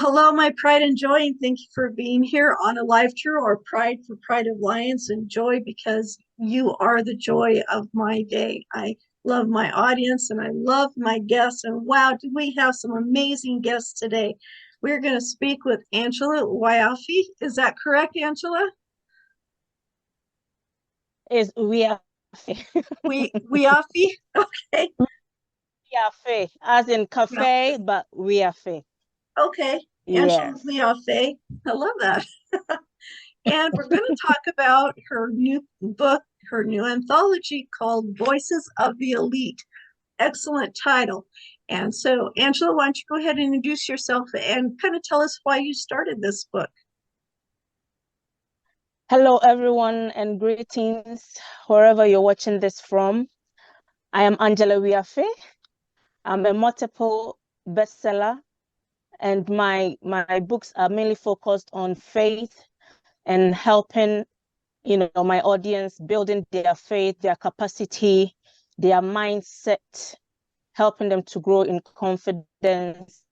Hello, my pride and joy, and thank you for being here on a live tour or Pride for Pride of Lions and Joy because you are the joy of my day. I love my audience and I love my guests. And wow, do we have some amazing guests today? We're going to speak with Angela Wiafe. Is that correct, Angela? Is Wiafe. Wiafe? Okay. Wiafe, as in cafe, but Wiafe. Okay. Angela Yes. Wiafe. I love that. And we're going to talk about her new book, her new anthology called Voices of the Elite. Excellent title. And so, Angela, why don't you go ahead and introduce yourself and kind of tell us why you started this book? Hello, everyone, and greetings wherever you're watching this from. I am Angela Wiafe. I'm a multiple bestseller, and my books are mainly focused on faith and helping, my audience building their faith, their capacity, their mindset, helping them to grow in confidence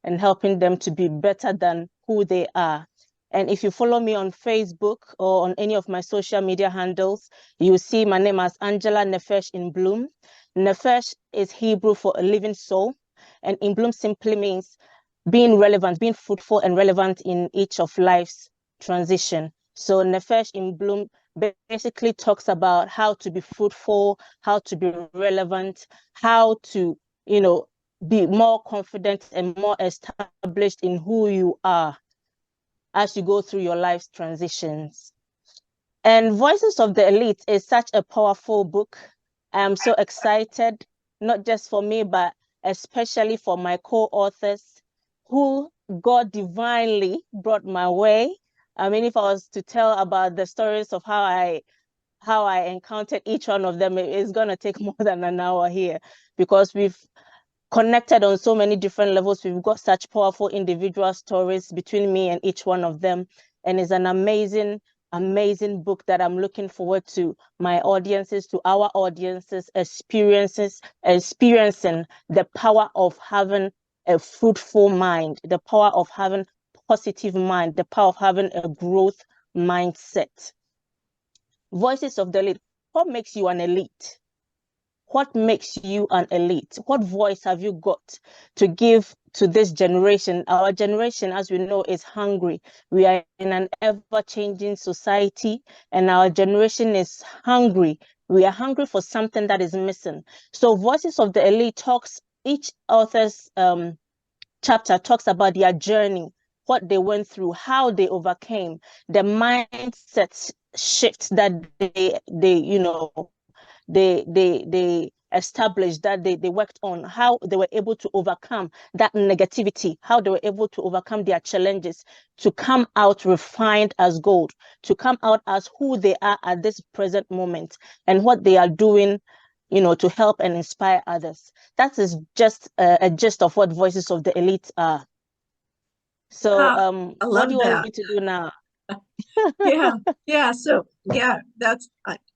and helping them to be better than who they are. And if you follow me on Facebook or on any of my social media handles, you see my name as Angela Nephesh In-bloom. Nephesh is Hebrew for a living soul, and In-bloom simply means being relevant, being fruitful and relevant in each of life's transition. So Nephesh In-bloom basically talks about how to be fruitful, how to be relevant, how to, be more confident and more established in who you are as you go through your life's transitions. And Voices of the Elite is such a powerful book. I am so excited, not just for me, but especially for my co-authors who God divinely brought my way. I mean, if I was to tell about the stories of how I encountered each one of them, it's going to take more than an hour here because we've connected on so many different levels. We've got such powerful individual stories between me and each one of them. And it's an amazing, amazing book that I'm looking forward to my audiences, to our audiences, experiencing the power of having a fruitful mind, the power of having positive mind, the power of having a growth mindset. Voices of the Elite. What makes you an elite? What makes you an elite? What voice have you got to give to this generation? Our generation, as we know, is hungry. We are in an ever-changing society, and our generation is hungry. We are hungry for something that is missing. So Voices of the Elite talks, each author's chapter talks about their journey, what they went through, how they overcame, the mindset shift that they established, that they worked on, how they were able to overcome that negativity, how they were able to overcome their challenges, to come out refined as gold, to come out as who they are at this present moment and what they are doing, to help and inspire others. That is just a gist of what Voices of the Elite are. So Ah, I what do love you want that. me to do now? Yeah, yeah. So, yeah,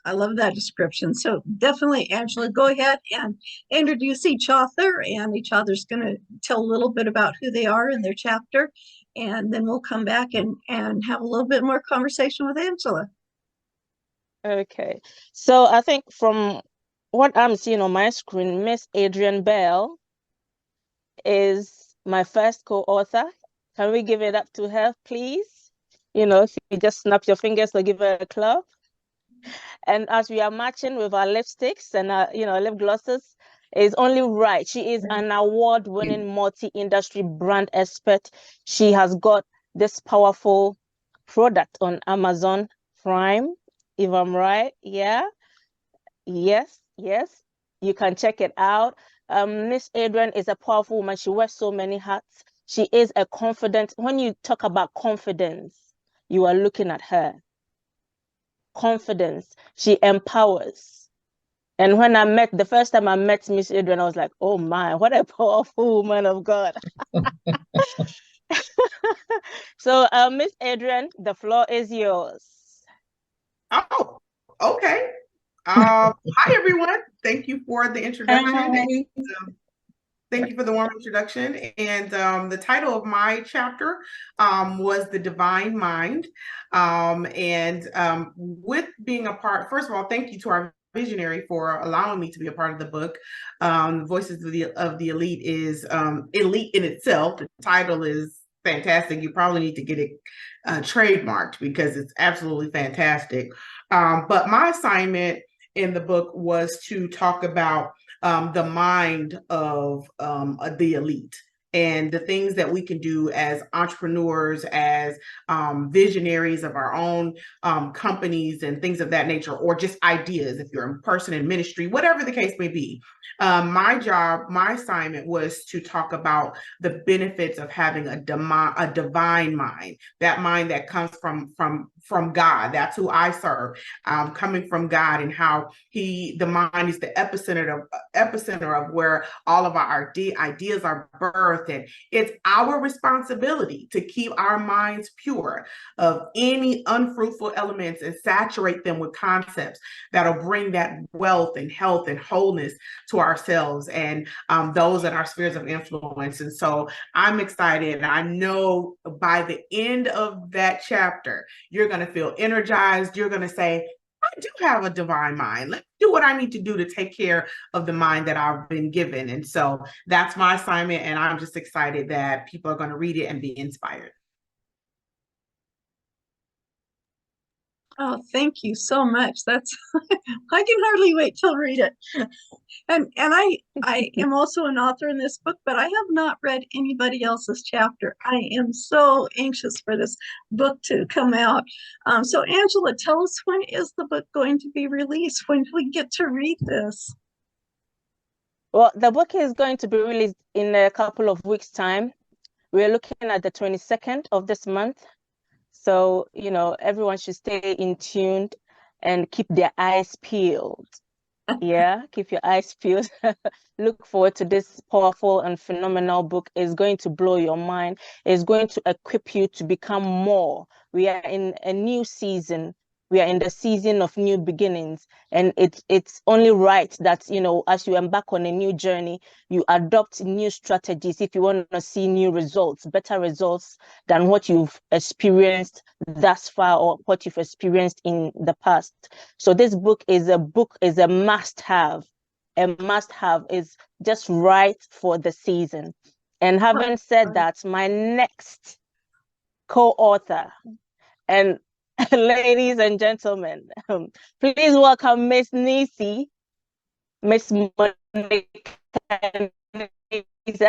I love that description. So, definitely, Angela, go ahead and introduce each author, and each author's going to tell a little bit about who they are in their chapter, and then we'll come back and have a little bit more conversation with Angela. Okay. So I think from what I'm seeing on my screen, Miss Adrienne Bell is my first co-author. Can we give it up to her, please? If you just snap your fingers to give her a clap. And as we are matching with our lipsticks and our, lip glosses, is only right. She is an award-winning multi-industry brand expert. She has got this powerful product on Amazon Prime, if I'm right. Yeah. Yes, yes. You can check it out. Miss Adrian is a powerful woman. She wears so many hats. She is a confident. When you talk about confidence, you are looking at her. Confidence. She empowers. And when the first time I met Miss Adrian, I was like, oh my, what a powerful woman of God. So, Miss Adrian, the floor is yours. Oh, okay. Hi everyone. Thank you for the introduction. Hi. Um, Thank you for the warm introduction. And the title of my chapter was The Divine Mind. With being a part, first of all, thank you to our visionary for allowing me to be a part of the book. Voices of the Elite is elite in itself. The title is fantastic. You probably need to get it trademarked because it's absolutely fantastic. But my assignment in the book was to talk about the mind of the elite and the things that we can do as entrepreneurs, as visionaries of our own companies and things of that nature, or just ideas, if you're a person in ministry, whatever the case may be. My assignment was to talk about the benefits of having a divine mind, that mind that comes from God. That's who I serve, coming from God, and how the mind is the epicenter of where all of our ideas are birthed. And it's our responsibility to keep our minds pure of any unfruitful elements and saturate them with concepts that'll bring that wealth and health and wholeness to ourselves and those in our spheres of influence. And so I'm excited. I know by the end of that chapter, you're going to feel energized. You're going to say, I do have a divine mind. Let's do what I need to do to take care of the mind that I've been given. And so that's my assignment. And I'm just excited that people are going to read it and be inspired. Oh, thank you so much. That's I can hardly wait till read it. And I am also an author in this book, but I have not read anybody else's chapter. I am so anxious for this book to come out. So Angela, tell us, when is the book going to be released? When do we get to read this? Well, the book is going to be released in a couple of weeks' time. We're looking at the 22nd of this month. So, everyone should stay in tuned and keep their eyes peeled. Yeah, keep your eyes peeled. Look forward to this powerful and phenomenal book. It's going to blow your mind. It's going to equip you to become more. We are in a new season. We are in the season of new beginnings. And it's only right that, as you embark on a new journey, you adopt new strategies if you want to see new results, better results than what you've experienced thus far or what you've experienced in the past. So this book is a must-have. A must-have, is just right for the season. And having said that, my next co-author, and ladies and gentlemen, please welcome Miss Nisi, Miss Monica. I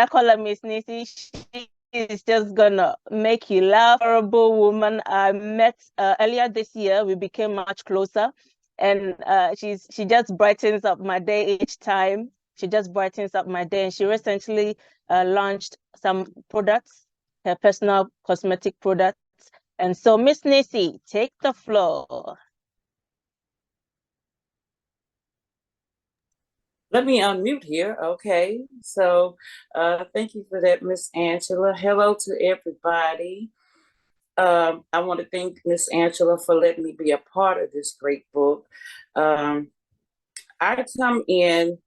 call her Miss Nisi. She is just gonna make you laugh. Horrible woman. I met earlier this year. We became much closer, and she just brightens up my day each time. She just brightens up my day, and she recently launched some products, her personal cosmetic products. And so, Miss Nisi, take the floor. Let me unmute here. Okay. So thank you for that, Miss Angela. Hello to everybody. I want to thank Miss Angela for letting me be a part of this great book. I come in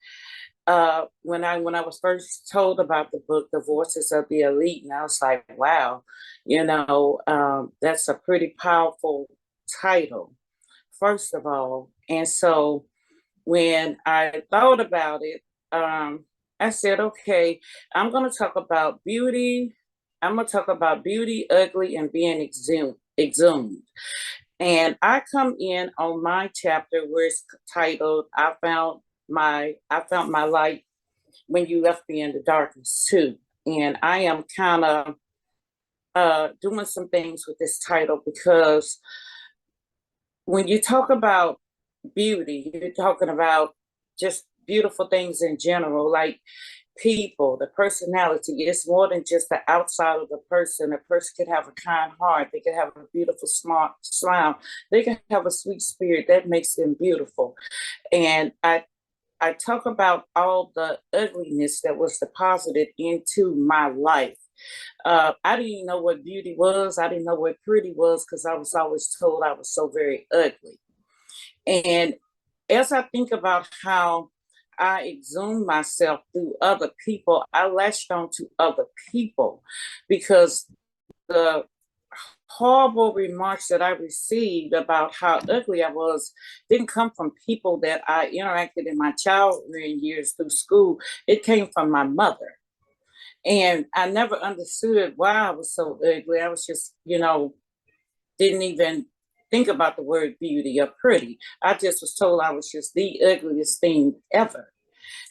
when I was first told about the book, The Voices of the Elite, and I was like, wow, that's a pretty powerful title, first of all. And so when I thought about it, I said, okay, I'm going to talk about beauty. I'm going to talk about beauty, ugly, and being exhumed. And I come in on my chapter where it's titled, I found my light when you left me in the darkness too. And I am kind of doing some things with this title because when you talk about beauty, you're talking about just beautiful things in general, like people, the personality. It's more than just the outside of the person. A person could have a kind heart, they could have a beautiful smart smile, they can have a sweet spirit that makes them beautiful. And I talk about all the ugliness that was deposited into my life. I didn't even know what beauty was. I didn't know what pretty was because I was always told I was so very ugly. And as I think about how I exhumed myself through other people. I latched on to other people because the horrible remarks that I received about how ugly I was didn't come from people that I interacted in my childhood years through school. It came from my mother. And I never understood why I was so ugly. I was just, didn't even think about the word beauty or pretty. I just was told I was just the ugliest thing ever.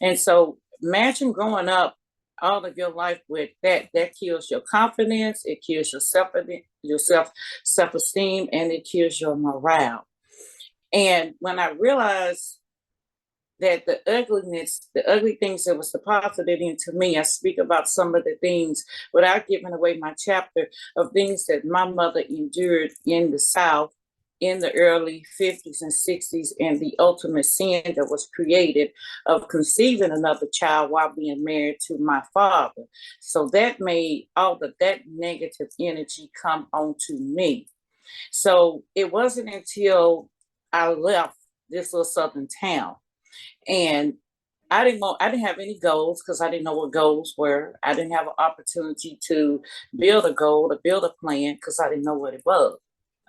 And so imagine growing up all of your life with that kills your confidence, it kills your self-esteem, and it kills your morale. And when I realized that the ugly things that was deposited into me, I speak about some of the things without giving away my chapter of things that my mother endured in the South in the early 50s and 60s, and the ultimate sin that was created of conceiving another child while being married to my father. So that made all of that negative energy come onto me. So it wasn't until I left this little southern town, and I didn't have any goals because I didn't know what goals were. I didn't have an opportunity to build a goal, to build a plan, because I didn't know what it was.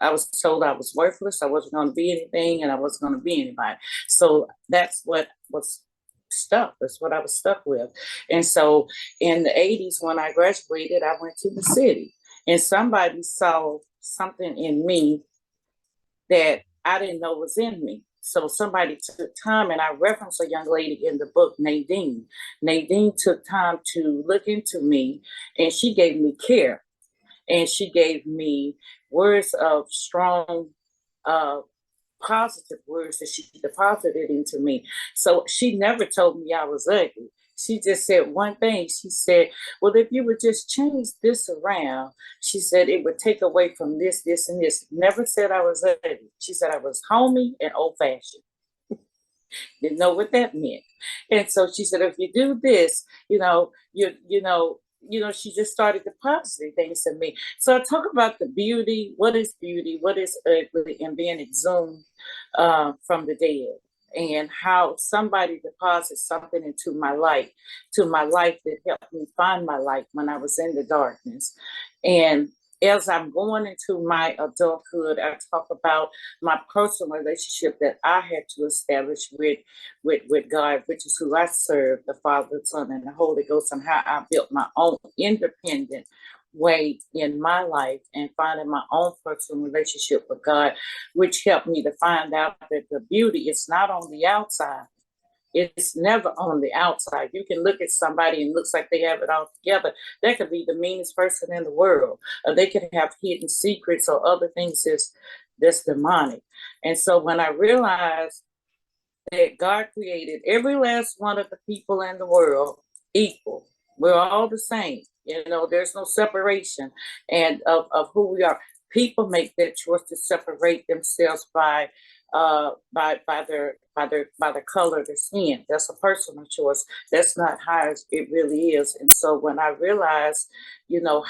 I was told I was worthless, I wasn't going to be anything, and I wasn't going to be anybody. So that's what was stuck. That's what I was stuck with. And so in the 80s, when I graduated, I went to the city, and somebody saw something in me that I didn't know was in me. So somebody took time, and I reference a young lady in the book, Nadine. Nadine took time to look into me, and she gave me care. And she gave me words of strong, positive words that she deposited into me. So she never told me I was ugly. She just said one thing. She said, well, if you would just change this around, she said it would take away from this, this, and this. Never said I was ugly. She said I was homey and old-fashioned. Didn't know what that meant. And so she said, if you do this, she just started depositing things in me. So I talk about the beauty, what is ugly, and being exhumed from the dead, and how somebody deposits something into my life, that helped me find my life when I was in the darkness. And as I'm going into my adulthood, I talk about my personal relationship that I had to establish with God, which is who I serve, the Father, the Son, and the Holy Ghost, and how I built my own independent way in my life and finding my own personal relationship with God, which helped me to find out that the beauty is not on the outside. It's never on the outside. You can look at somebody and looks like they have it all together. They could be the meanest person in the world, or they could have hidden secrets or other things that's demonic. And so when I realized that God created every last one of the people in the world equal, we're all the same. There's no separation and of who we are. People make that choice to separate themselves by their color of their skin. That's a personal choice. That's not how it really is. And so when I realized,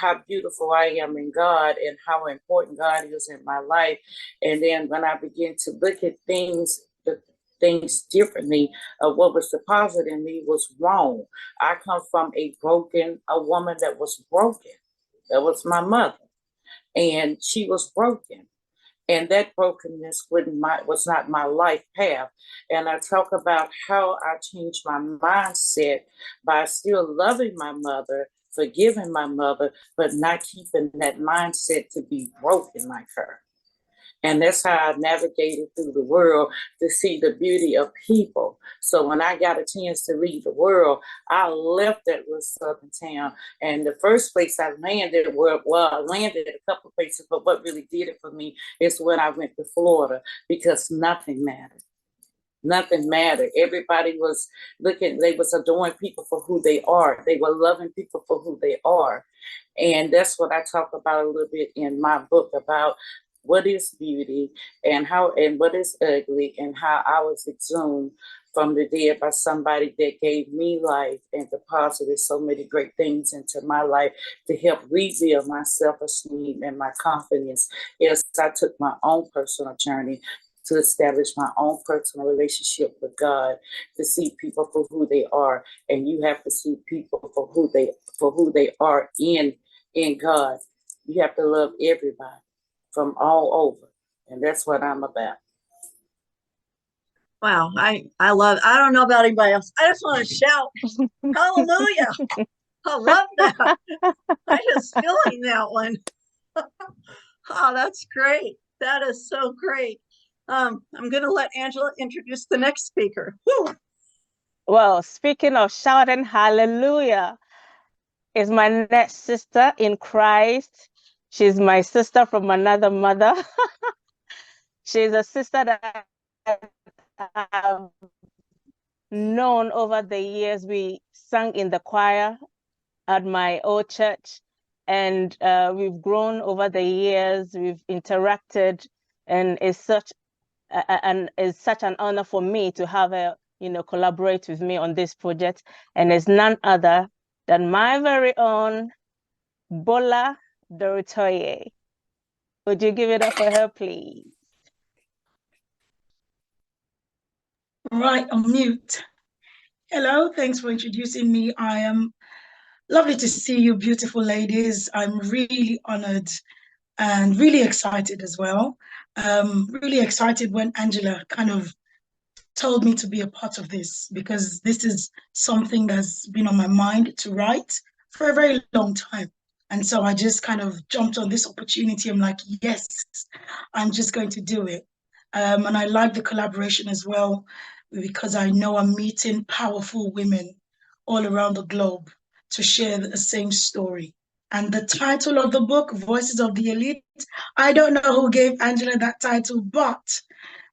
how beautiful I am in God and how important God is in my life, and then when I began to look at things differently, what was deposited in me was wrong. I come from a woman that was broken. That was my mother, and she was broken. And that brokenness was not my life path. And I talk about how I changed my mindset by still loving my mother, forgiving my mother, but not keeping that mindset to be broken like her. And that's how I navigated through the world to see the beauty of people. So when I got a chance to leave the world, I left that little southern town. And the first place I landed, I landed at a couple of places, but what really did it for me is when I went to Florida, because nothing mattered. Nothing mattered. Everybody was they was adoring people for who they are. They were loving people for who they are. And that's what I talk about a little bit in my book, about what is beauty and what is ugly, and how I was exhumed from the dead by somebody that gave me life and deposited so many great things into my life to help rebuild my self-esteem and my confidence as I took my own personal journey to establish my own personal relationship with God, to see people for who they are. And you have to see people for who they are in God. You have to love everybody from all over. And that's what I'm about. Wow, I don't know about anybody else. I just want to shout, hallelujah. I love that. I just feeling that one. Oh, that's great. That is so great. I'm going to let Angela introduce the next speaker. Woo. Well, speaking of shouting hallelujah, is my next sister in Christ. She's my sister from another mother. She's a sister that I've known over the years. We sang in the choir at my old church, and we've grown over the years. We've interacted, and it's such an honor for me to have her, collaborate with me on this project. And it's none other than my very own Bola Dorotoye. Would you give it up for her, please? Right, on mute. Hello, thanks for introducing me. I am lovely to see you, beautiful ladies. I'm really honored and really excited as well. Really excited when Angela kind of told me to be a part of this, because this is something that's been on my mind to write for a very long time. And so I just kind of jumped on this opportunity. I'm like, yes, I'm just going to do it. And I like the collaboration as well, because I know I'm meeting powerful women all around the globe to share the same story. And the title of the book, Voices of the Elite, I don't know who gave Angela that title, but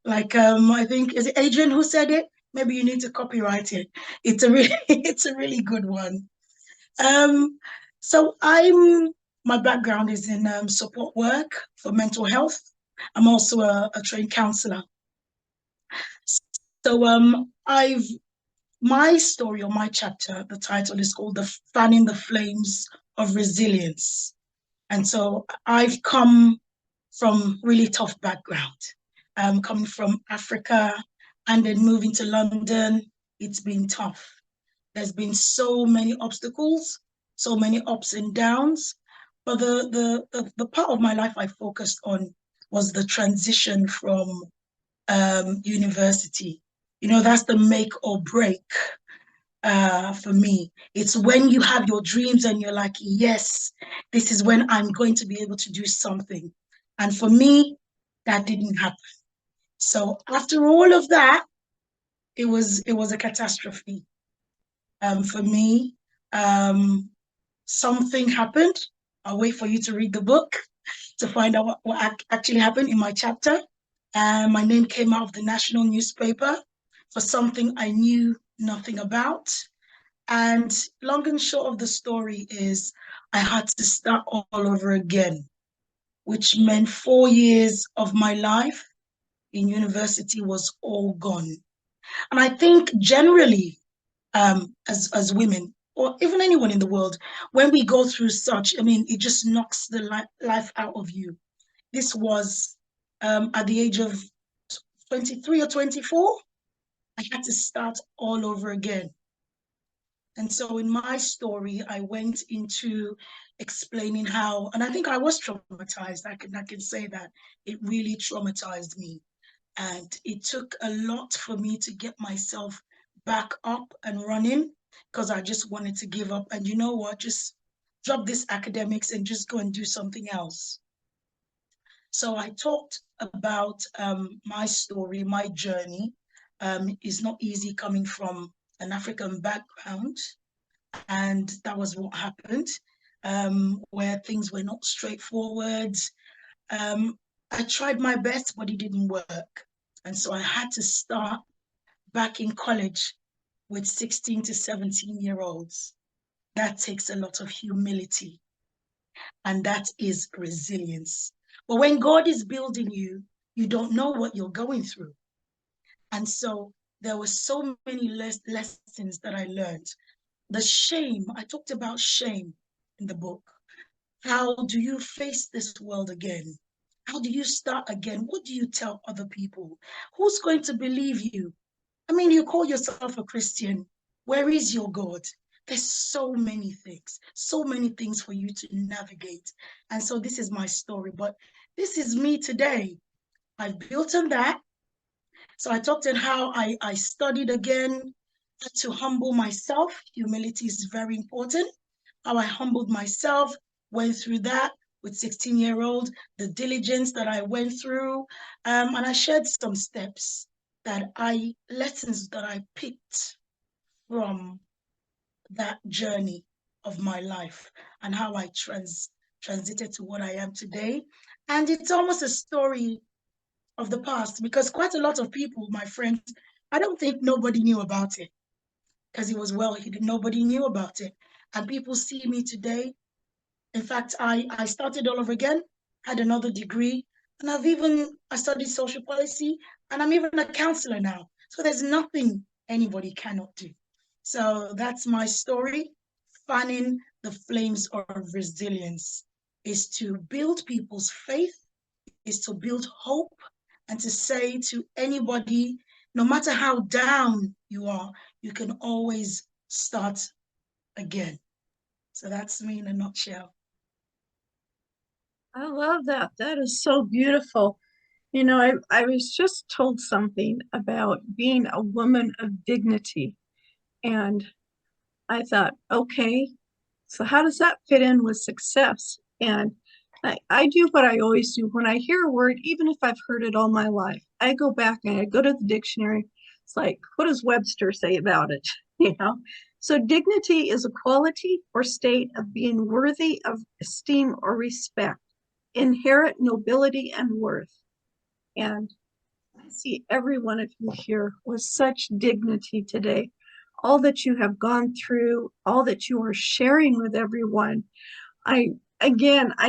like I think, is it Adrian who said it? Maybe you need to copyright it. It's a really it's a really good one. So my background is in support work for mental health. I'm also a trained counselor. So my story, or my chapter, the title is called "The Fanning the Flames of Resilience." And so I've come from really tough background, coming from Africa and then moving to London. It's been tough. There's been so many obstacles, so many ups and downs. But the part of my life I focused on was the transition from university. That's the make or break for me. It's when you have your dreams and you're like, yes, this is when I'm going to be able to do something. And for me, that didn't happen. So after all of that, it was a catastrophe. For me, something happened. I'll wait for you to read the book to find out what actually happened in my chapter. My name came out of the national newspaper for something I knew nothing about. And long and short of the story is I had to start all over again, which meant 4 years of my life in university was all gone. And I think generally, as women, or even anyone in the world, when we go through such, it just knocks the life out of you. This was at the age of 23 or 24. I had to start all over again. And so in my story, I went into explaining how, and I think I was traumatized. I can say that it really traumatized me. And it took a lot for me to get myself back up and running, because I just wanted to give up. And you know what? Just drop this academics and just go and do something else. So I talked about my story, my journey. It's not easy coming from an African background. And that was what happened, where things were not straightforward. I tried my best, but it didn't work. And so I had to start back in college with 16 to 17-year-olds. That takes a lot of humility, and that is resilience. But when God is building you, you don't know what you're going through. And so there were so many lessons that I learned. The shame, I talked about shame in the book. How do you face this world again? How do you start again? What do you tell other people? Who's going to believe you? I mean, you call yourself a Christian. Where is your God? There's so many things for you to navigate. And so this is my story, but this is me today. I've built on that. So I talked about how I studied again, had to humble myself. Humility is very important. How I humbled myself, went through that with 16-year-old, the diligence that I went through. And I shared some steps lessons that I picked from that journey of my life and how I transited to what I am today. And it's almost a story of the past because quite a lot of people, my friends, I don't think nobody knew about it because it was well hidden. Nobody knew about it. And people see me today. In fact, I started all over again, had another degree, and I studied social policy, and I'm even a counselor now. So there's nothing anybody cannot do. So that's my story. Fanning the flames of resilience is to build people's faith, is to build hope, and to say to anybody, no matter how down you are, you can always start again. So that's me in a nutshell. I love that. That is so beautiful. You know, I was just told something about being a woman of dignity. And I thought, okay, so how does that fit in with success? And I do what I always do. When I hear a word, even if I've heard it all my life, I go back and I go to the dictionary. It's like, what does Webster say about it? You know? So dignity is a quality or state of being worthy of esteem or respect, inherent nobility and worth. And I see every one of you here with such dignity today. All that you have gone through, all that you are sharing with everyone. I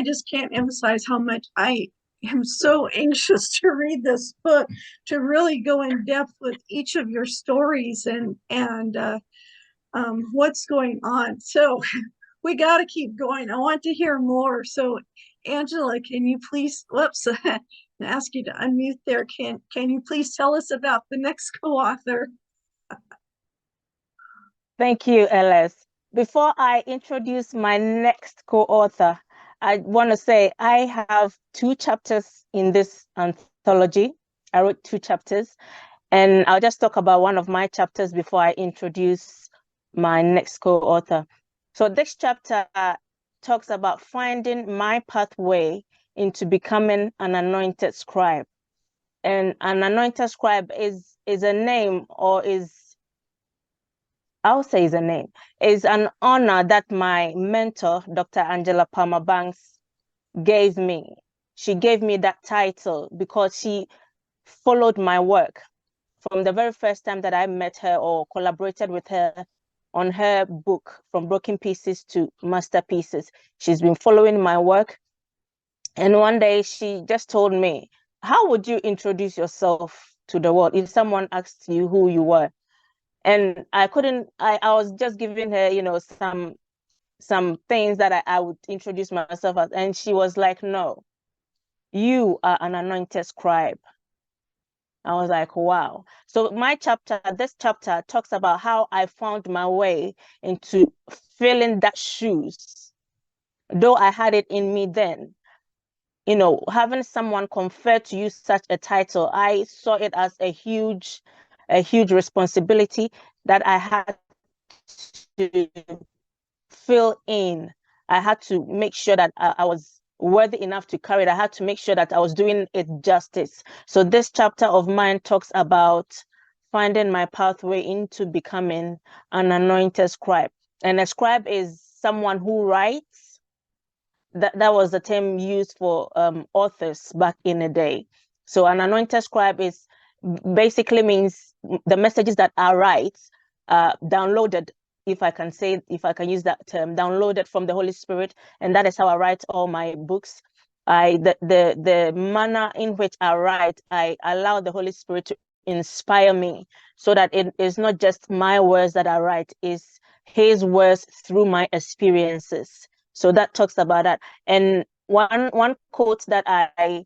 just can't emphasize how much I am so anxious to read this book, to really go in depth with each of your stories and what's going on. So we got to keep going. I want to hear more. So Angela, can you please, whoops, ask you to unmute there. Can you please tell us about the next co-author? Thank you, Ellis. Before I introduce my next co-author, I want to say I have 2 chapters in this anthology. I wrote 2 chapters, and I'll just talk about one of my chapters before I introduce my next co-author. So this chapter talks about finding my pathway into becoming an anointed scribe. And an anointed scribe is a name, or I'll say is a name, is an honor that my mentor, Dr. Angela Palmer Banks, gave me. She gave me that title because she followed my work from the very first time that I met her or collaborated with her on her book, From Broken Pieces to Masterpieces. She's been following my work. And one day she just told me, how would you introduce yourself to the world if someone asked you who you were? And I was just giving her, you know, some things that I would introduce myself as. And she was like, no, you are an anointed scribe. I was like, wow. So this chapter talks about how I found my way into filling that shoes. Though I had it in me then, you know, having someone confer to you such a title, I saw it as a huge responsibility that I had to fill in. I had to make sure that I was worthy enough to carry it. I had to make sure that I was doing it justice. So this chapter of mine talks about finding my pathway into becoming an anointed scribe. And a scribe is someone who writes. That was the term used for authors back in the day. So an anointed scribe basically means the messages that I write downloaded, if I can use that term, downloaded from the Holy Spirit, and that is how I write all my books. The manner in which I write, I allow the Holy Spirit to inspire me, so that it is not just my words that I write, is His words through my experiences. So that talks about that. And one quote that I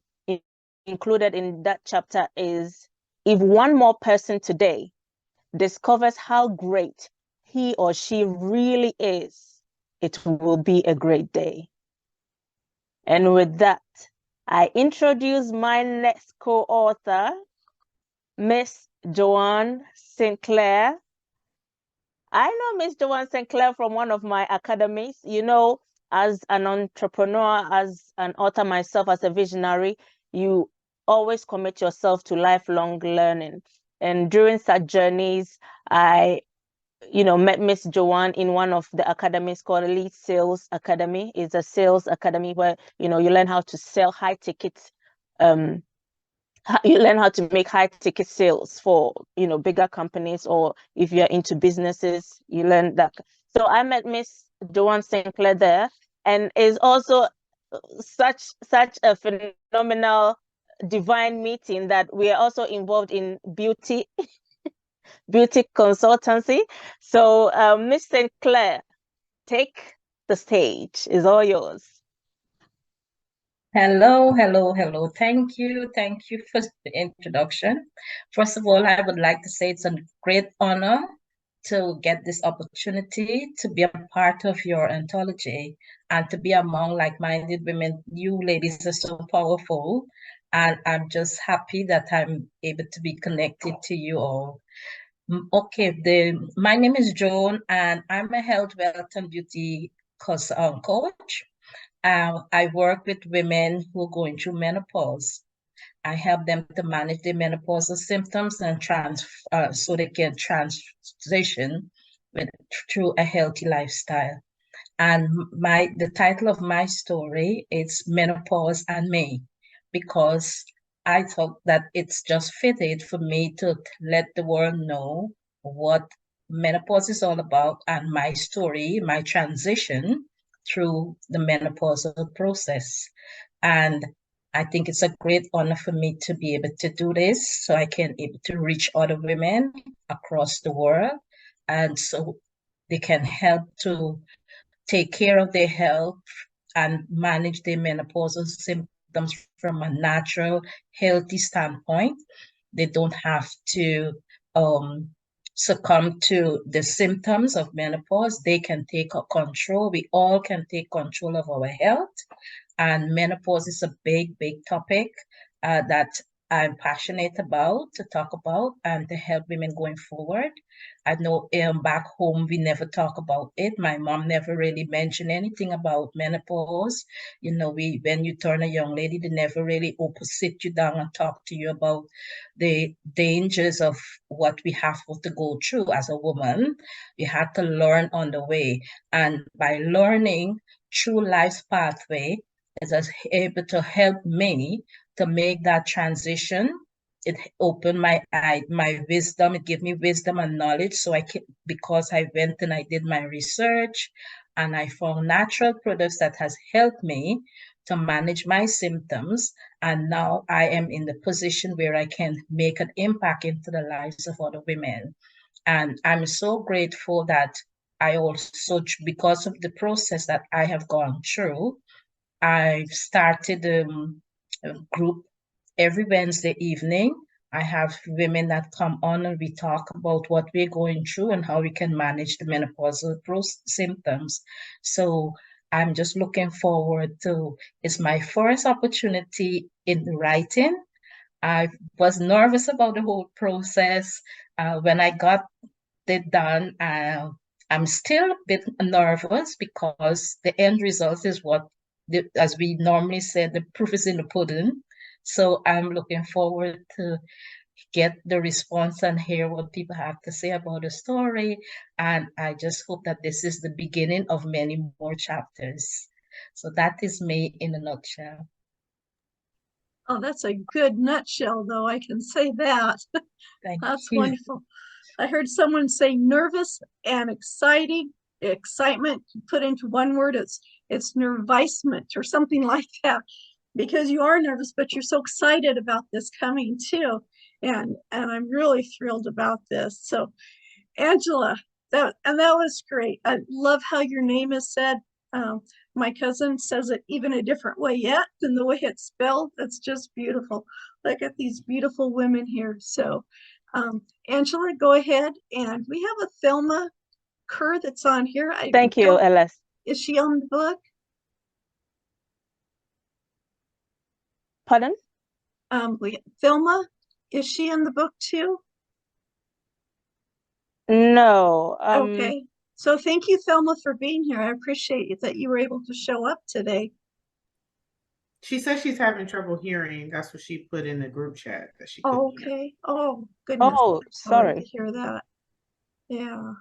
included in that chapter is, if one more person today discovers how great he or she really is, it will be a great day. And with that, I introduce my next co-author, Miss Joanne Sinclair. I know Miss Joanne Sinclair from one of my academies. You know, as an entrepreneur, as an author myself, as a visionary, you always commit yourself to lifelong learning. And during such journeys, I met Miss Joanne in one of the academies called Elite Sales Academy. It's a sales academy where, you learn how to sell high tickets. You learn how to make high ticket sales for, bigger companies, or if you're into businesses, you learn that. So I met Miss Joanne Sinclair there, and is also such a phenomenal divine meeting that we are also involved in beauty consultancy. So Miss Sinclair, take the stage. It's all yours. Hello, hello, hello. Thank you. Thank you for the introduction. First of all, I would like to say it's a great honor to get this opportunity to be a part of your anthology and to be among like-minded women. You ladies are so powerful, and I'm just happy that I'm able to be connected to you all. Okay, my name is Joan, and I'm a health, wealth, and beauty coach. I work with women who are going through menopause. I help them to manage their menopausal symptoms and so they can transition through a healthy lifestyle. And the title of my story is Menopause and Me, because I thought that it's just fitted for me to let the world know what menopause is all about and my story, my transition through the menopausal process. And I think it's a great honor for me to be able to do this, so I can able to reach other women across the world, and so they can help to take care of their health and manage their menopausal symptoms from a natural, healthy standpoint. They don't have to succumb to the symptoms of menopause. They can take control. We all can take control of our health. And menopause is a big, big topic that I'm passionate about to talk about and to help women going forward. I know back home, we never talk about it. My mom never really mentioned anything about menopause. When you turn a young lady, they never really sit you down and talk to you about the dangers of what we have to go through as a woman. We had to learn on the way. And by learning through life's pathway, it was able to help me to make that transition. It opened my wisdom. It gave me wisdom and knowledge. So because I went and I did my research and I found natural products that has helped me to manage my symptoms. And now I am in the position where I can make an impact into the lives of other women. And I'm so grateful that I also, because of the process that I have gone through, I've started a group every Wednesday evening. I have women that come on and we talk about what we're going through and how we can manage the menopausal symptoms. So I'm just looking forward to, it's my first opportunity in writing. I was nervous about the whole process. When I got it done, I'm still a bit nervous because the end result is what, as we normally say, the proof is in the pudding. So I'm looking forward to get the response and hear what people have to say about the story. And I just hope that this is the beginning of many more chapters. So that is me in a nutshell. Oh, that's a good nutshell, though. I can say that. That's wonderful. I heard someone say nervous and excitement put into one word. It's nervisement or something like that, because you are nervous, but you're so excited about this coming too. And I'm really thrilled about this. So Angela, that was great. I love how your name is said. my cousin says it even a different way yet than the way it's spelled. That's just beautiful. Look at these beautiful women here. So, Angela, go ahead. And we have a Thelma Kerr that's on here. Thank you, Ellis. Is she on the book? Pardon? Thelma, is she in the book too? No. Okay. So thank you, Thelma, for being here. I appreciate that you were able to show up today. She says she's having trouble hearing. That's what she put in the group chat that she couldn't hear. Okay. Oh, goodness. Oh, Sorry to sorry. hear that. Yeah.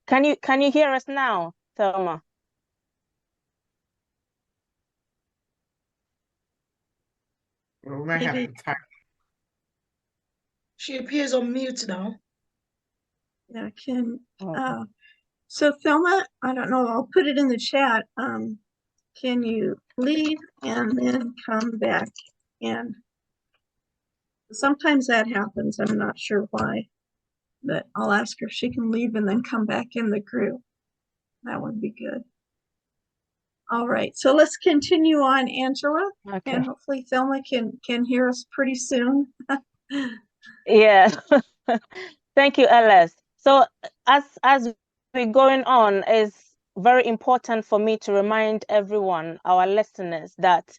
Can you hear us now, Thelma? Well, we might have Maybe. to type. She appears on mute now. Yeah, Oh. so Thelma, I don't know, I'll put it in the chat. Can you leave and then come back in? Sometimes that happens. I'm not sure why, but I'll ask her if she can leave and then come back in the group. That would be good. All right, so let's continue on, Angela, Okay. and hopefully Thelma can hear us pretty soon. Yeah. Thank you, Ellis. So as we're going on, it's very important for me to remind everyone, our listeners, that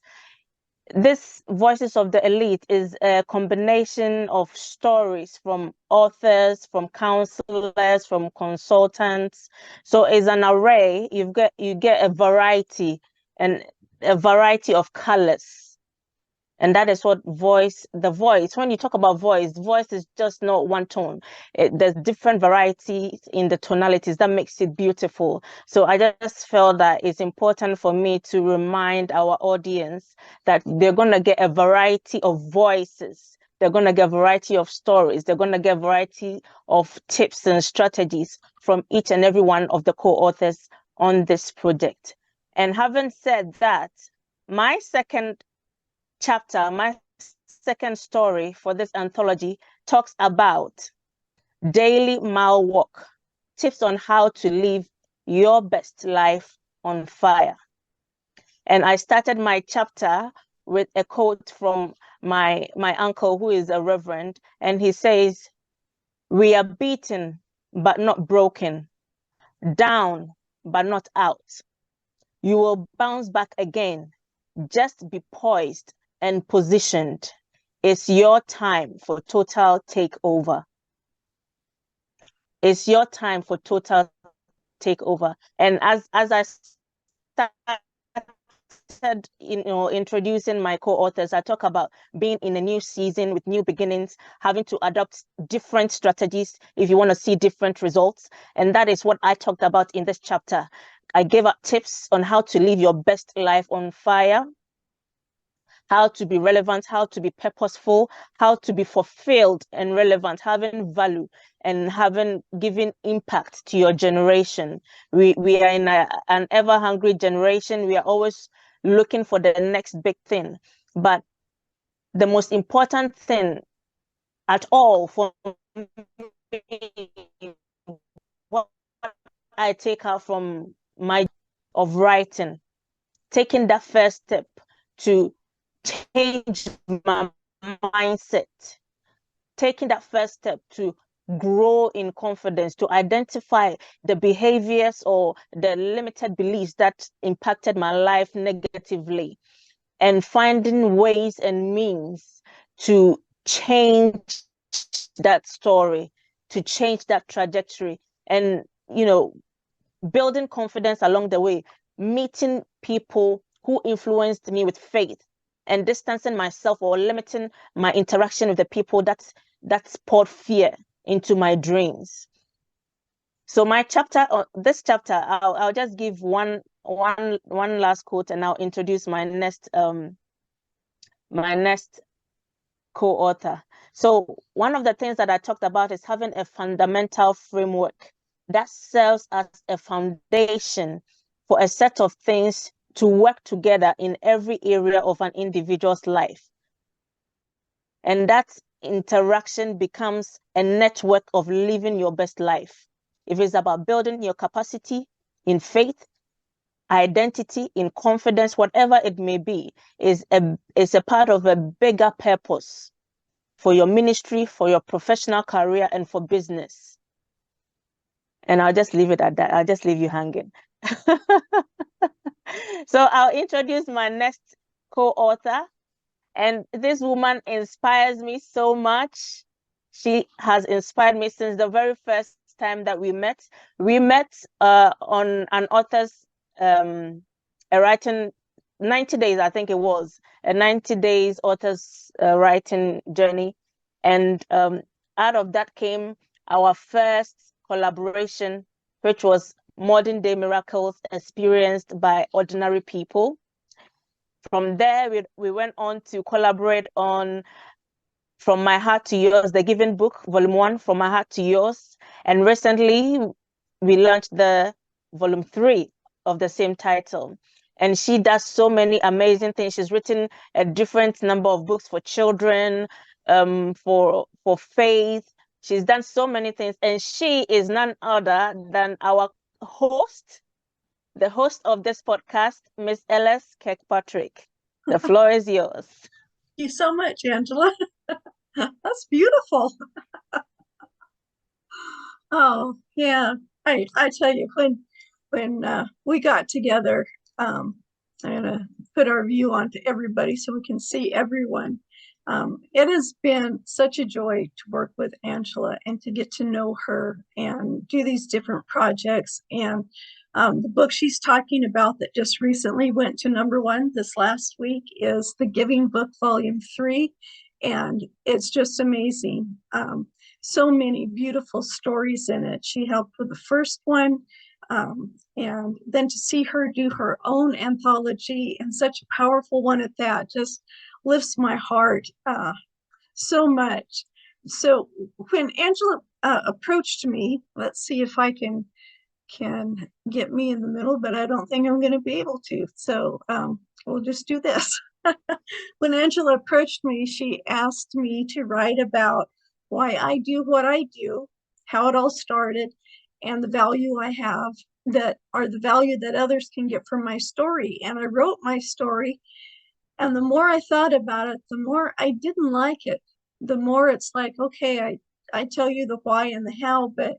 this Voices of the Elite is a combination of stories from authors, from counselors, from consultants. So it's an array. You get a variety and a variety of colors. And that is what the voice, when you talk about voice is just not one tone. There's different varieties in the tonalities that makes it beautiful. So I just felt that it's important for me to remind our audience that they're going to get a variety of voices. They're going to get a variety of stories. They're going to get a variety of tips and strategies from each and every one of the co-authors on this project. And having said that, my second chapter, my second story for this anthology, talks about daily mile walk, tips on how to live your best life on fire. And I started my chapter with a quote from my uncle, who is a reverend, and he says, "We are beaten, but not broken, down, but not out. You will bounce back again. Just be poised and positioned. It's your time for total takeover." It's your time for total takeover. And as I started, introducing my co-authors, I talk about being in a new season with new beginnings, having to adopt different strategies if you want to see different results. And that is what I talked about in this chapter. I gave up tips on how to live your best life on fire, how to be relevant, how to be purposeful, how to be fulfilled and relevant, having value and giving impact to your generation. We are in an ever hungry generation. We are always looking for the next big thing. But the most important thing at all for me, what I take out from my of writing, taking that first step to change my mindset, taking that first step to grow in confidence, to identify the behaviors or the limited beliefs that impacted my life negatively, and finding ways and means to change that story, to change that trajectory, and building confidence along the way, meeting people who influenced me with faith, and distancing myself or limiting my interaction with the people that poured fear into my dreams. So my chapter, this chapter, I'll just give one last quote, and I'll introduce my next co-author. So one of the things that I talked about is having a fundamental framework that serves as a foundation for a set of things to work together in every area of an individual's life. And that interaction becomes a network of living your best life. if it's about building your capacity in faith, identity, in confidence, whatever it may be, is a part of a bigger purpose for your ministry, for your professional career, and for business. And I'll just leave it at that. I'll just leave you hanging. So I'll introduce my next co-author. And this woman inspires me so much. She has inspired me since the very first time that we met. We met on an author's a writing 90 days, I think it was, a 90 days author's writing journey. And out of that came our first collaboration, which was Modern Day Miracles Experienced by Ordinary People. From there, we went on to collaborate on From My Heart to Yours, the Giving Book, Volume 1, From My Heart to Yours. And recently, we launched the Volume 3 of the same title. And she does so many amazing things. She's written a different number of books for children, for faith. She's done so many things. And she is none other than our host, the host of this podcast, Miss Ellis Kirkpatrick. The floor is yours. Thank you so much, Angela. That's beautiful. Oh, yeah. I tell you, when we got together, I'm gonna put our view on to everybody so we can see everyone. It has been such a joy to work with Angela and to get to know her and do these different projects. And the book she's talking about that just recently went to #1 this last week is The Giving Book, Volume 3. And it's just amazing. So many beautiful stories in it. She helped with the first one. And then to see her do her own anthology, and such a powerful one at that, just lifts my heart so much. So when Angela approached me, let's see if I can get me in the middle, but I don't think I'm going to be able to. So we'll just do this. When Angela approached me, she asked me to write about why I do what I do, how it all started, and the value I have that are the value that others can get from my story. And I wrote my story, and the more I thought about it, the more I didn't like it. The more it's like, okay, I tell you the why and the how, but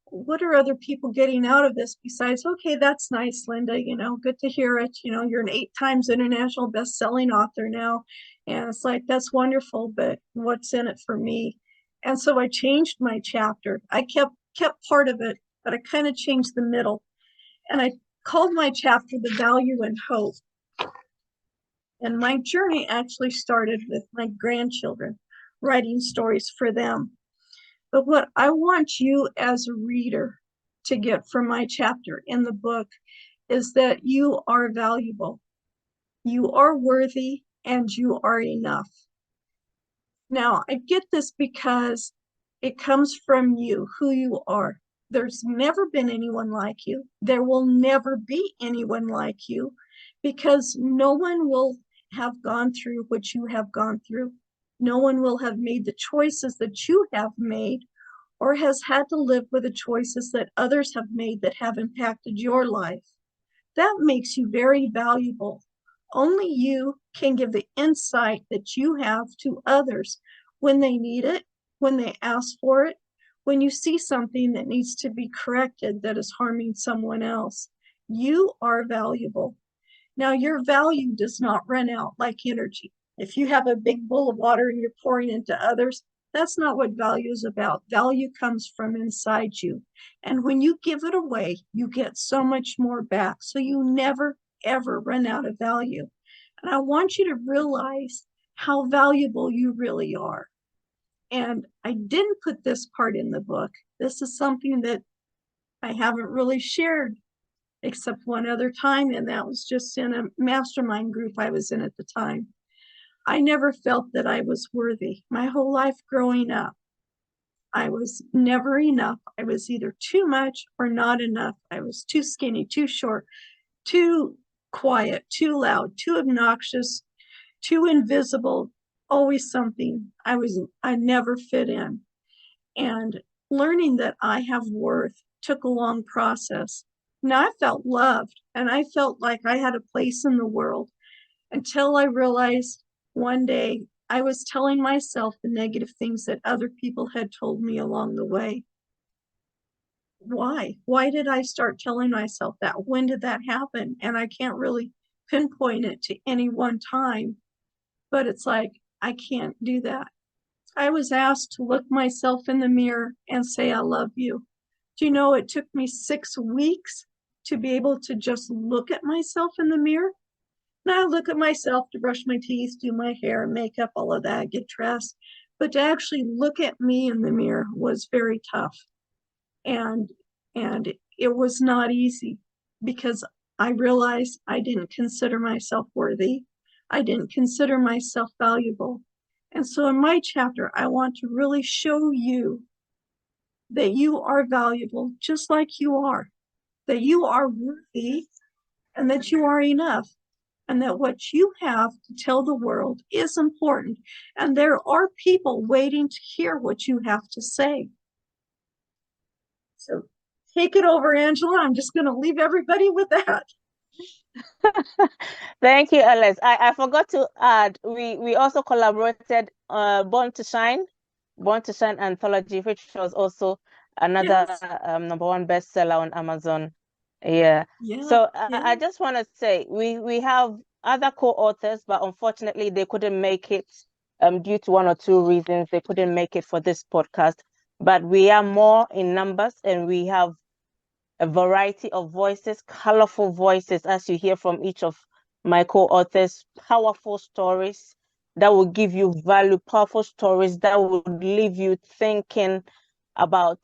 what are other people getting out of this besides, okay, that's nice, Linda, good to hear it. You're an 8 times international best-selling author now. And it's like, that's wonderful, but what's in it for me? And so I changed my chapter. I kept part of it, but I kind of changed the middle. And I called my chapter The Value and Hope. And my journey actually started with my grandchildren, writing stories for them. But what I want you as a reader to get from my chapter in the book is that you are valuable, you are worthy, and you are enough. Now, I get this because it comes from you, who you are. There's never been anyone like you. There will never be anyone like you, because no one will have gone through what you have gone through. No one will have made the choices that you have made, or has had to live with the choices that others have made that have impacted your life. That makes you very valuable. Only you can give the insight that you have to others when they need it, when they ask for it, when you see something that needs to be corrected that is harming someone else. You are valuable. Now, your value does not run out like energy. If you have a big bowl of water and you're pouring into others, that's not what value is about. Value comes from inside you. And when you give it away, you get so much more back. So you never, ever run out of value. And I want you to realize how valuable you really are. And I didn't put this part in the book. This is something that I haven't really shared except one other time, and that was just in a mastermind group I was in at the time. I never felt that I was worthy. My whole life growing up, I was never enough. I was either too much or not enough. I was too skinny, too short, too quiet, too loud, too obnoxious, too invisible, always something. I never fit in. And learning that I have worth took a long process. Now I felt loved and I felt like I had a place in the world until I realized one day I was telling myself the negative things that other people had told me along the way. Why? Why did I start telling myself that? When did that happen? And I can't really pinpoint it to any one time, but it's like, I can't do that. I was asked to look myself in the mirror and say, I love you. Do you know it took me 6 weeks to be able to just look at myself in the mirror? Now I look at myself to brush my teeth, do my hair, makeup, all of that, get dressed. But to actually look at me in the mirror was very tough. And it was not easy because I realized I didn't consider myself worthy. I didn't consider myself valuable. And so in my chapter, I want to really show you that you are valuable just like you are, that you are worthy and that you are enough, and that what you have to tell the world is important. And there are people waiting to hear what you have to say. So take it over, Angela. I'm just going to leave everybody with that. Thank you, Alice. I forgot to add, we also collaborated Born to Shine anthology, which was also another Yes. #1 bestseller on Amazon. Yeah. Yeah. So Yeah. I just want to say we have other co-authors, but unfortunately they couldn't make it due to 1 or 2 reasons. They couldn't make it for this podcast. But we are more in numbers, and we have a variety of voices, colorful voices, as you hear from each of my co-authors, powerful stories that will give you value, powerful stories that would leave you thinking about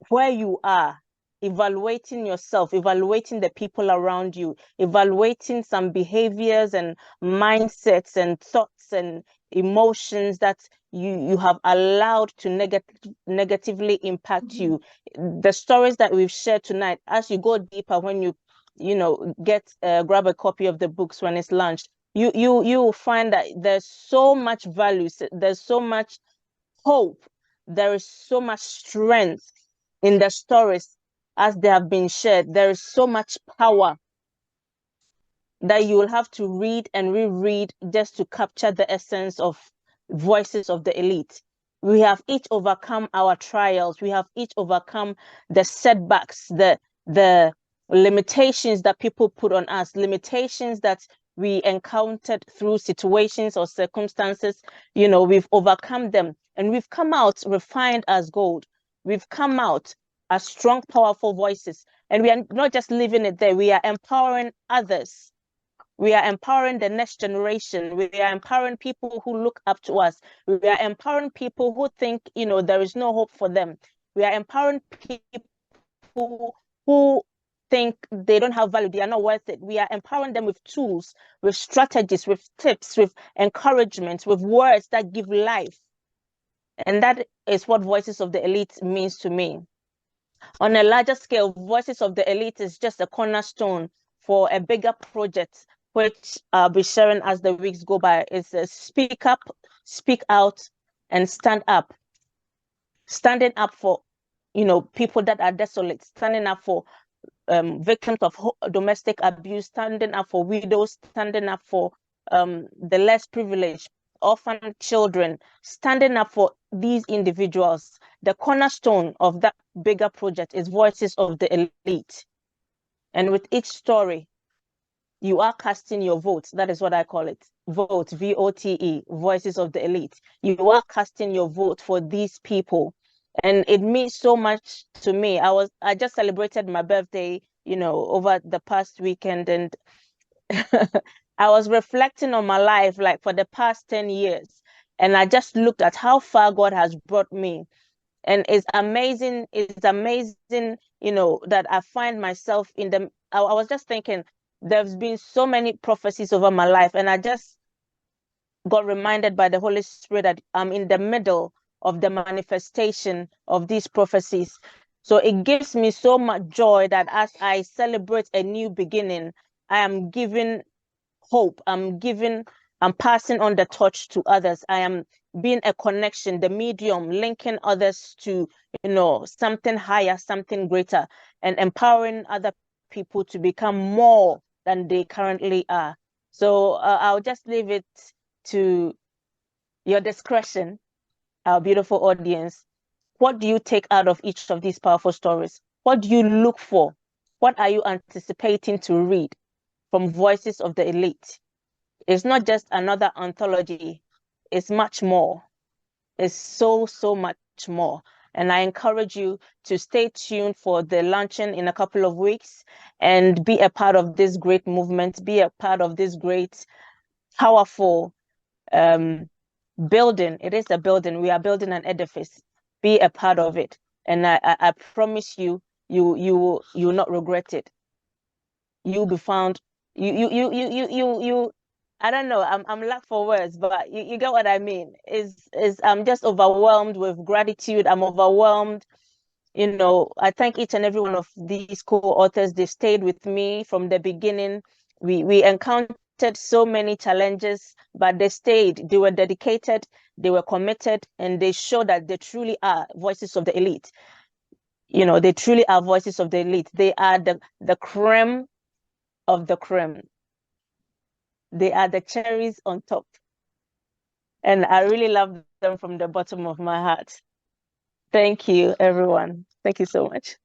where you are, evaluating yourself, evaluating the people around you, evaluating some behaviors and mindsets and thoughts and emotions that you have allowed to negatively impact you. The stories that we've shared tonight, as you go deeper, when you get grab a copy of the books when it's launched, you will find that there's so much value, there's so much hope, there is so much strength in the stories as they have been shared. There is so much power that you will have to read and reread just to capture the essence of voices of the elite. We have each overcome our trials. We have each overcome the setbacks, the limitations that people put on us, limitations that we encountered through situations or circumstances. We've overcome them, and we've come out refined as gold. We've come out as strong, powerful voices, and we are not just leaving it there. We are empowering others. We are empowering the next generation. We are empowering people who look up to us. We are empowering people who think, there is no hope for them. We are empowering people who think they don't have value, they are not worth it. We are empowering them with tools, with strategies, with tips, with encouragement, with words that give life. And that is what Voices of the Elite means to me. On a larger scale, Voices of the Elite is just a cornerstone for a bigger project, which I'll be sharing as the weeks go by. It's a speak up, speak out, and stand up. Standing up for, people that are desolate, standing up for victims of domestic abuse, standing up for widows, standing up for the less privileged, orphan children, standing up for these individuals. The cornerstone of that bigger project is Voices of the Elite. And with each story, you are casting your vote. That is what I call it. Vote, V.O.T.E, Voices of the Elite. You are casting your vote for these people. And it means so much to me. I just celebrated my birthday, over the past weekend, and I was reflecting on my life, like for the past 10 years. And I just looked at how far God has brought me. And it's amazing, that I find myself I was just thinking, there's been so many prophecies over my life, and I just got reminded by the Holy Spirit that I'm in the middle of the manifestation of these prophecies. So it gives me so much joy that as I celebrate a new beginning, I am giving hope. I'm passing on the torch to others. I am being a connection, the medium, linking others to, something higher, something greater, and empowering other people to become more than they currently are. So I'll just leave it to your discretion, our beautiful audience. What do you take out of each of these powerful stories? What do you look for? What are you anticipating to read from Voices of the Elite? It's not just another anthology. It's much more. It's so, so much more. And I encourage you to stay tuned for the launching in a couple of weeks and be a part of this great movement, be a part of this great, powerful building. It is a building. We are building an edifice. Be a part of it. And I promise you, you will not regret it. You'll be found. You. I don't know. I'm lack for words, but you get what I mean. I'm just overwhelmed with gratitude. I'm overwhelmed. I thank each and every one of these co-authors. They stayed with me from the beginning. We encountered so many challenges, but they stayed. They were dedicated, they were committed, and they showed that they truly are voices of the elite. They truly are voices of the elite. They are the creme of the creme. They are the cherries on top. And I really love them from the bottom of my heart. Thank you, everyone. Thank you so much.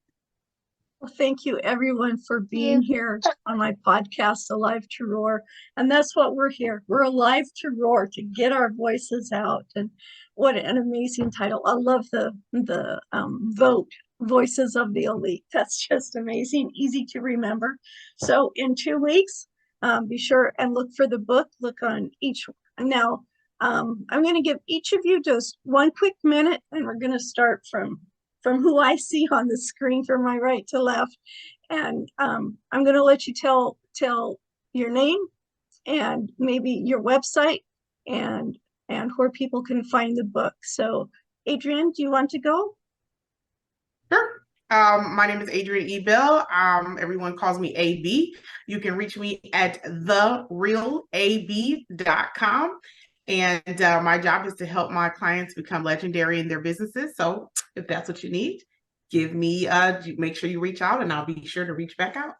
Well, thank you everyone for being here on my podcast, Alive to Roar. And that's what we're here. We're alive to roar, to get our voices out. And what an amazing title. I love the V.O.T.E, Voices of the Elite. That's just amazing, easy to remember. So in 2 weeks, be sure and look for the book. Look on each. Now, I'm going to give each of you just 1 quick minute, and we're going to start from who I see on the screen from my right to left. And I'm going to let you tell your name and maybe your website and where people can find the book. So Adrienne, do you want to go? Sure. My name is Adrienne E. Bell. Everyone calls me AB. You can reach me at therealab.com. And my job is to help my clients become legendary in their businesses. So if that's what you need, make sure you reach out, and I'll be sure to reach back out.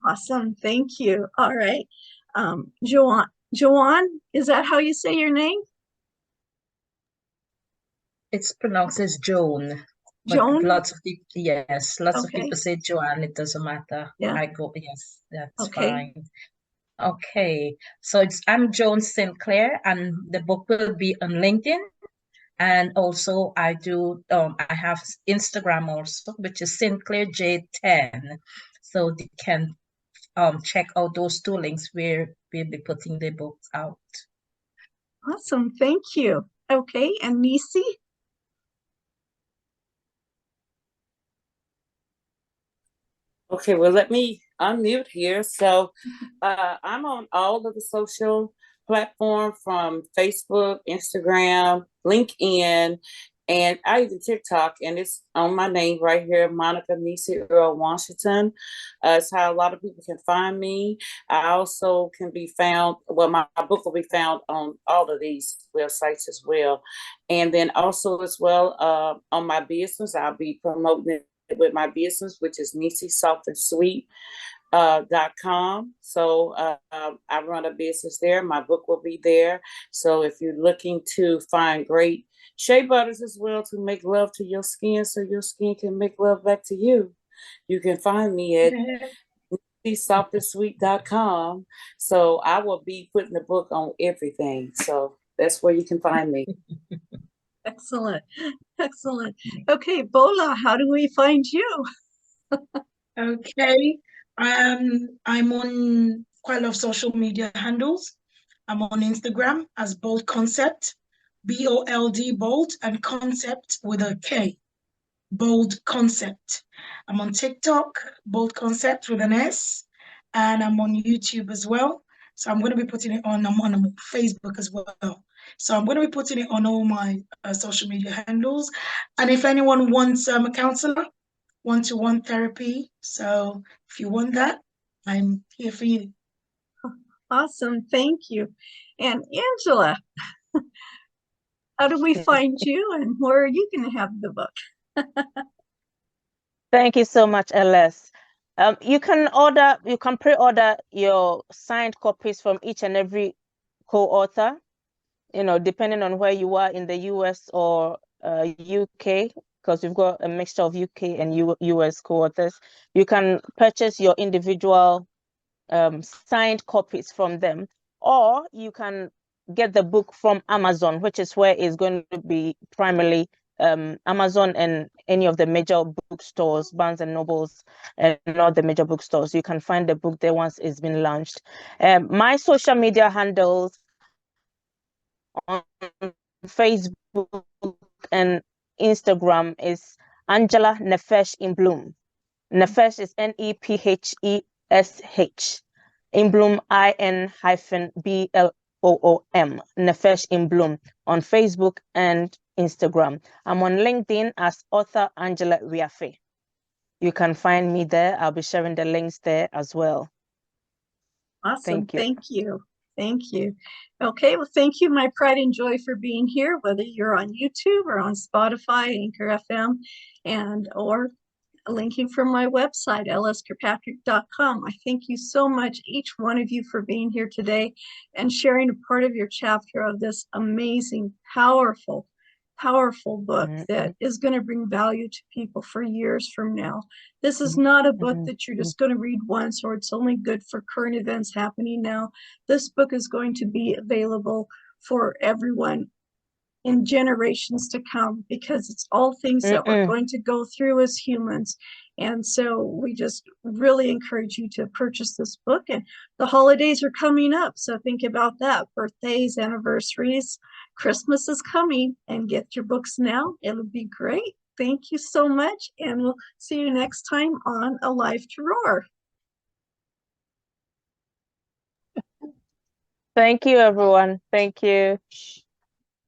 Awesome. Thank you. All right. Joanne, is that how you say your name? It's pronounced as Joan. Joan? Lots of people, yes, lots of Okay. people say Joanne. It doesn't matter. Yeah. I go, yes, that's Okay. fine. Okay, so I'm Joan Sinclair, and the book will be on LinkedIn. And also I have Instagram also, which is Sinclair J10. So they can check out those 2 links where we'll be putting the books out. Awesome. Thank you. Okay. And Nisi? Okay, well, let me unmute here. So I'm on all of the social platforms from Facebook, Instagram, LinkedIn, and I even TikTok, and it's on my name right here, Monica Nisi Earl Washington. It's how a lot of people can find me. I also can be found, well, my book will be found on all of these websites as well. And then also as well on my business, I'll be promoting it with my business, which is NisiSoftandSweet.com. So I run a business there. My book will be there. So if you're looking to find great shea butters as well to make love to your skin so your skin can make love back to you, you can find me at NisiSoftandSweet.com. So I will be putting the book on everything. So that's where you can find me. Excellent. Excellent. Okay, Bola, how do we find you? Okay. I'm on quite a lot of social media handles. I'm on Instagram as Bold Concept, BOLD Bold, and Concept with a K, Bold Concept. I'm on TikTok, Bold Concept with an S, and I'm on YouTube as well. So I'm going to be putting it on. I'm on Facebook as well. So I'm going to be putting it on all my social media handles. And if anyone wants a counselor, one-to-one therapy. So if you want that, I'm here for you. Awesome. Thank you. And Angela. how do we find you, and where are you going to have the book? Thank you so much, LS. You can pre-order your signed copies from each and every co-author, depending on where you are in the US or UK, because we've got a mixture of UK and US co-authors. You can purchase your individual signed copies from them, or you can get the book from Amazon, which is where it's going to be primarily Amazon and any of the major bookstores, Barnes and Nobles, and all the major bookstores. You can find the book there once it's been launched. My social media handles on Facebook and Instagram is Angela Nephesh In-bloom. Nephesh is Nephesh. In-bloom, IN-BLOOM. Nephesh In-bloom on Facebook and Instagram. I'm on LinkedIn as author Angela Wiafe. You can find me there. I'll be sharing the links there as well. Awesome. Thank you. Thank you. Thank you. Okay, well, thank you, my pride and joy, for being here, whether you're on YouTube or on Spotify, Anchor FM, or linking from my website, lskirkpatrick.com. I thank you so much, each one of you, for being here today and sharing a part of your chapter of this amazing, powerful book that is going to bring value to people for years from now. This is not a book that you're just going to read once, or it's only good for current events happening now. This book is going to be available for everyone in generations to come, because it's all things that we're going to go through as humans. And so we just really encourage you to purchase this book. And the holidays are coming up, so think about that. Birthdays, anniversaries, Christmas is coming, and get your books now. It'll be great. Thank you so much, and we'll see you next time on A Life to Roar. Thank you, everyone. Thank you.